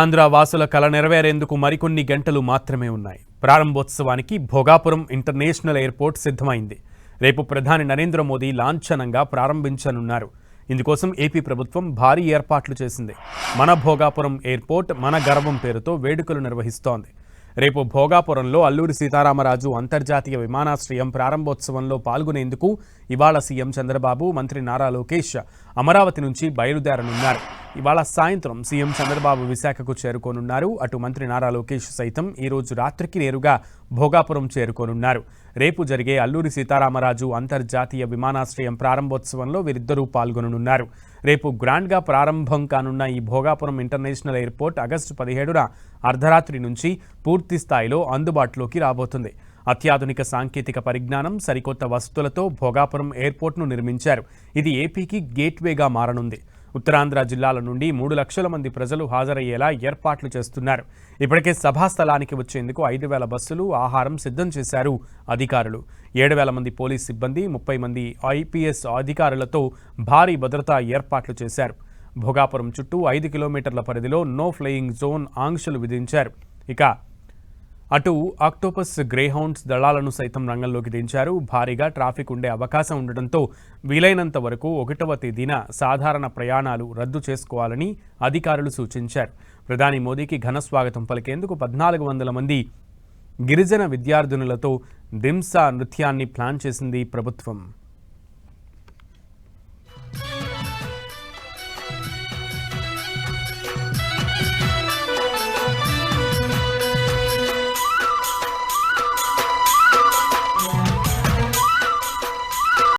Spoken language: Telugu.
ఆంధ్ర వాసుల కల నెరవేరేందుకు మరికొన్ని గంటలు మాత్రమే ఉన్నాయి. ప్రారంభోత్సవానికి భోగాపురం ఇంటర్నేషనల్ ఎయిర్పోర్ట్ సిద్ధమైంది. రేపు ప్రధాని నరేంద్ర మోదీ లాంఛనంగా ప్రారంభించనున్నారు. ఇందుకోసం ఏపీ ప్రభుత్వం భారీ ఏర్పాట్లు చేసింది. మన భోగాపురం ఎయిర్పోర్ట్ మన గర్వం పేరుతో వేడుకలు నిర్వహిస్తోంది. రేపు భోగాపురంలో అల్లూరి సీతారామరాజు అంతర్జాతీయ విమానాశ్రయం ప్రారంభోత్సవంలో పాల్గొనేందుకు ఇవాళ సీఎం చంద్రబాబు, మంత్రి నారా లోకేష్ అమరావతి నుంచి బయలుదేరనున్నారు. ఇవాళ సాయంత్రం సీఎం చంద్రబాబు విశాఖకు చేరుకోనున్నారు. అటు మంత్రి నారా లోకేష్ సైతం ఈ రోజు రాత్రికి నేరుగా భోగాపురం చేరుకోనున్నారు. రేపు జరిగే అల్లూరి సీతారామరాజు అంతర్జాతీయ విమానాశ్రయం ప్రారంభోత్సవంలో వీరిద్దరూ పాల్గొననున్నారు. రేపు గ్రాండ్గా ప్రారంభం కానున్న ఈ భోగాపురం ఇంటర్నేషనల్ ఎయిర్పోర్ట్ ఆగస్టు 17న అర్ధరాత్రి నుంచి పూర్తి స్థాయిలో అందుబాటులోకి రాబోతుంది. అత్యాధునిక సాంకేతిక పరిజ్ఞానం, సరికొత్త వసతులతో భోగాపురం ఎయిర్పోర్ట్ను నిర్మించారు. ఇది ఏపీకి గేట్వేగా మారనుంది. ఉత్తరాంధ్ర జిల్లాల నుండి 3 లక్షల మంది ప్రజలు హాజరయ్యేలా ఏర్పాట్లు చేస్తున్నారు. ఇప్పటికే సభాస్థలానికి వచ్చేందుకు 5,000 బస్సులు, ఆహారం సిద్ధం చేశారు అధికారులు. 7,000 మంది పోలీస్ సిబ్బంది, 30 మంది ఐపీఎస్ అధికారులతో భారీ భద్రతా ఏర్పాట్లు చేశారు. భోగాపురం చుట్టూ 5 కిలోమీటర్ల పరిధిలో నో ఫ్లయింగ్ జోన్ ఆంక్షలు విధించారు. ఇక అటు ఆక్టోపస్ గ్రేహౌండ్స్ దళాలను సైతం రంగంలోకి దించారు. భారీగా ట్రాఫిక్ ఉండే అవకాశం ఉండడంతో వీలైనంత వరకు 1వ తేదీన సాధారణ ప్రయాణాలు రద్దు చేసుకోవాలని అధికారులు సూచించారు. ప్రధాని మోదీకి ఘన స్వాగతం పలికేందుకు 1,400 మంది గిరిజన విద్యార్థినులతో దింసా నృత్యాన్ని ప్లాన్ చేసింది ప్రభుత్వం.